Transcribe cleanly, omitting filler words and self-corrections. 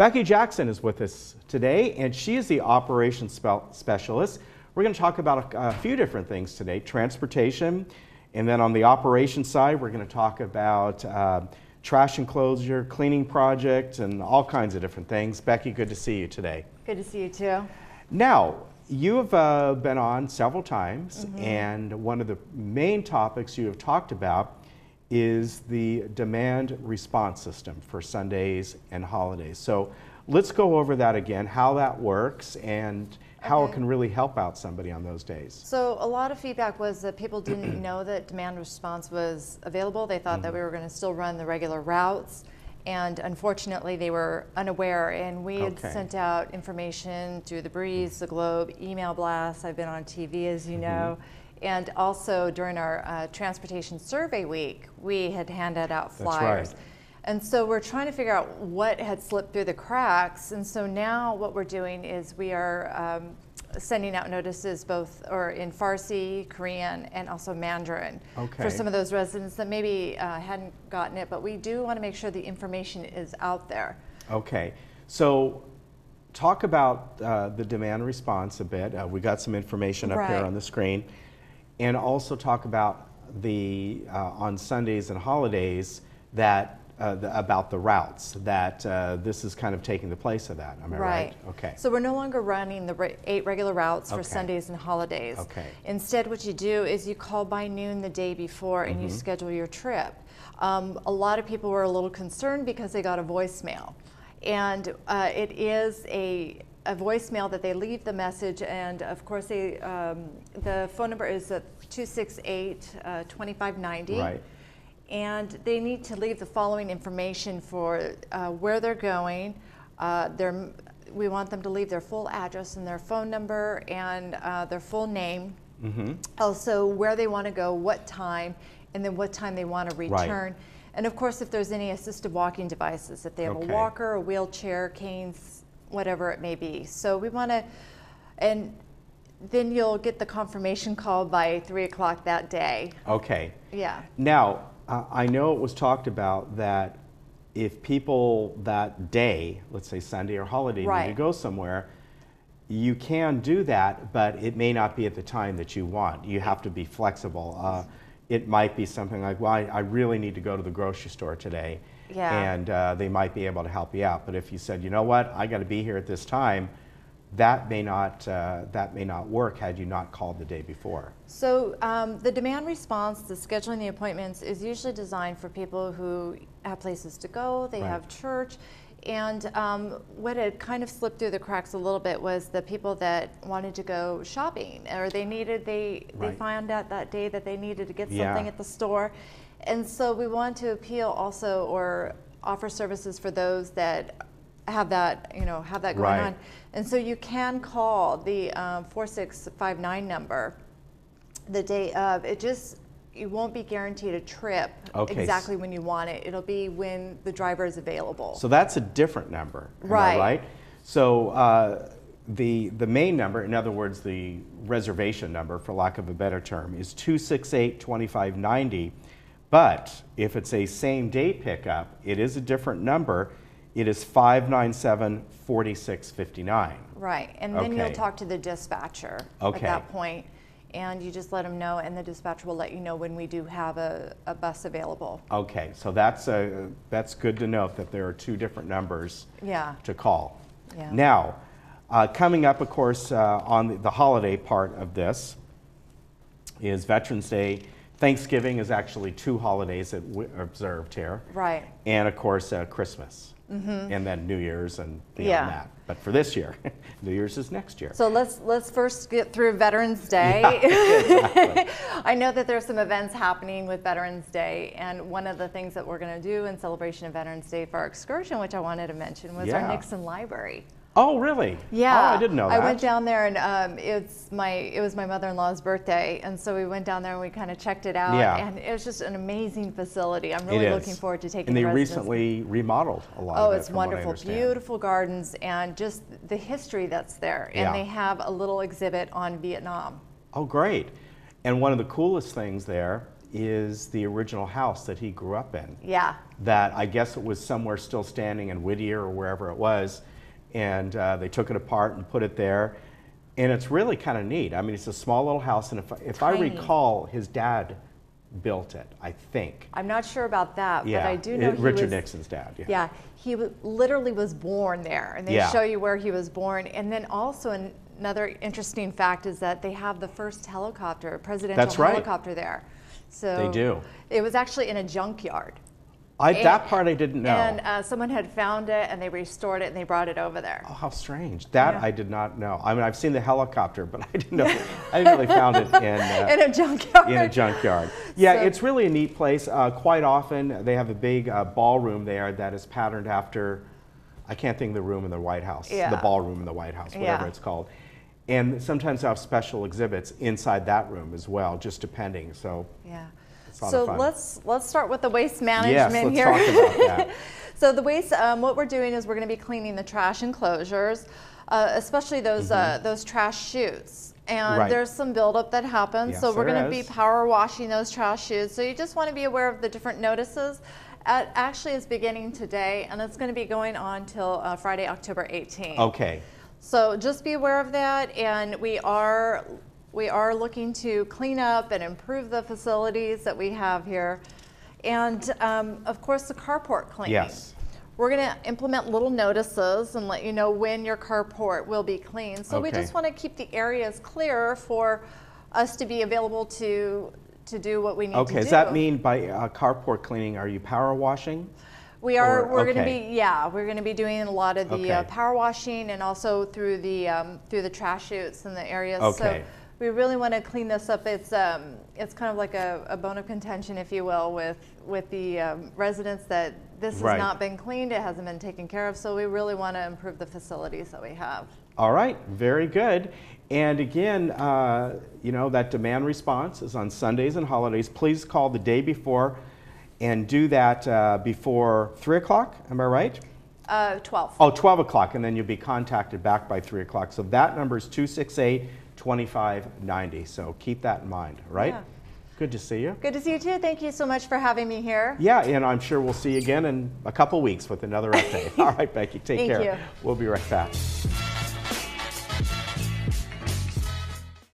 Becky Jackson is with us today, and she is the operations specialist. We're going to talk about a few different things today, transportation, and then on the operations side, we're going to talk about trash enclosure, cleaning project, and all kinds of different things. Becky, good to see you today. Good to see you too. Now, you have been on several times, and one of the main topics you have talked about is the demand response system for Sundays and holidays. So let's go over that again, how that works and how it can really help out somebody on those days. So a lot of feedback was that people didn't know that demand response was available. They thought that we were going to still run the regular routes, and unfortunately they were unaware, and we had sent out information through the Breeze, the Globe, email blasts. I've been on TV, as you know. And also during our transportation survey week, we had handed out flyers. That's right. And so we're trying to figure out what had slipped through the cracks. And so now what we're doing is we are sending out notices both in Farsi, Korean, and also Mandarin for some of those residents that maybe hadn't gotten it. But we do want to make sure the information is out there. Okay. So talk about the demand response a bit. We got some information up here on the screen. And also talk about the on Sundays and holidays that about the routes that this is kind of taking the place of that. Am I right? Okay. So we're no longer running the 8 regular routes for Sundays and holidays. Okay. Instead, what you do is you call by noon the day before and you schedule your trip. A lot of people were a little concerned because they got a voicemail, and it is a voicemail that they leave the message, and of course the phone number is 268-2590. Right. And they need to leave the following information for where they're going. We want them to leave their full address and their phone number and their full name. Also where they want to go, what time, and then what time they want to return. And of course, if there's any assisted walking devices, if they have a walker, a wheelchair, canes, whatever it may be. So we want to, and then you'll get the confirmation call by 3 o'clock that day. Okay. Yeah. Now, I know it was talked about that if people that day, let's say Sunday or holiday, need to go somewhere, you can do that, but it may not be at the time that you want. You have to be flexible. It might be something like, well, I really need to go to the grocery store today. And they might be able to help you out. But if you said, you know what, I got to be here at this time, that may not work had you not called the day before. So the demand response, the scheduling the appointments, is usually designed for people who have places to go, they have church, and what had kind of slipped through the cracks a little bit was the people that wanted to go shopping, or they found out that day that they needed to get something at the store. And so we want to appeal also, or offer services for those that have that, going on. And so you can call the 4659 number the day of. You won't be guaranteed a trip exactly when you want it. It'll be when the driver is available. So that's a different number, am I right? So the main number, in other words, the reservation number, for lack of a better term, is 268-2590. But if it's a same day pickup, it is a different number. It is 597-4659. Right, and then you'll talk to the dispatcher at that point, and you just let them know, and the dispatcher will let you know when we do have a bus available. Okay, so that's good to note that there are 2 different numbers to call. Yeah. Now, coming up, of course, on the holiday part of this is Veterans Day. Thanksgiving is actually 2 holidays that we observed here. Right. And of course, Christmas. And then New Year's and beyond that. But for this year, New Year's is next year. So let's first get through Veterans Day. Exactly. I know that there's some events happening with Veterans Day, and one of the things that we're going to do in celebration of Veterans Day for our excursion, which I wanted to mention, was our Nixon Library. Oh, really? Yeah. Oh, I didn't know that. I went down there, and it was my mother-in-law's birthday, and so we went down there and we kind of checked it out. And it was just an amazing facility. I'm really looking forward to taking. And they recently remodeled a lot of it. Oh, it's wonderful, beautiful gardens, and just the history that's there. And they have a little exhibit on Vietnam. Oh, great! And one of the coolest things there is the original house that he grew up in. Yeah. That I guess it was somewhere still standing in Whittier or wherever it was, and they took it apart and put it there. And it's really kind of neat. I mean, it's a small little house, and if I recall, his dad built it, I think. I'm not sure about that, yeah. but I do know Richard Nixon's dad. Yeah, yeah, he literally was born there, and they show you where he was born. And then also another interesting fact is that they have the first helicopter, presidential helicopter there. So they do. It was actually in a junkyard. That part I didn't know. And someone had found it, and they restored it, and they brought it over there. Oh, how strange! That I did not know. I mean, I've seen the helicopter, but I didn't know. I didn't really found it in a junkyard. In a junkyard. Yeah, so, it's really a neat place. Quite often, they have a big ballroom there that is patterned after. I can't think of the room in the White House. The ballroom in the White House, whatever it's called. And sometimes they have special exhibits inside that room as well, just depending. So. Yeah. So let's start with the waste management here. Yes, let's talk about that. So the waste, what we're doing is we're going to be cleaning the trash enclosures, especially those those trash chutes. And there's some buildup that happens, so we're going to be power washing those trash chutes. So you just want to be aware of the different notices. Actually, it's beginning today, and it's going to be going on till Friday, October 18th. Okay. So just be aware of that, and we are looking to clean up and improve the facilities that we have here. And of course, the carport cleaning. Yes. We're going to implement little notices and let you know when your carport will be cleaned. So we just want to keep the areas clear for us to be available to do what we need to do. Okay, does that mean by carport cleaning, are you power washing? We are. We're going to be. Yeah, we're going to be doing a lot of the power washing, and also through the trash chutes in the areas. Okay. So we really want to clean this up. It's kind of like a bone of contention, if you will, with the residents that this has not been cleaned. It hasn't been taken care of. So we really want to improve the facilities that we have. All right, very good. And again, you know, that demand response is on Sundays and holidays. Please call the day before and do that before 3 o'clock, am I right? 12. Oh, 12 o'clock, and then you'll be contacted back by 3 o'clock. So that number is 268-2590. So keep that in mind, right? Yeah. Good to see you. Good to see you too. Thank you so much for having me here. Yeah, and I'm sure we'll see you again in a couple weeks with another update. All right, Becky, take care. Thank you. We'll be right back.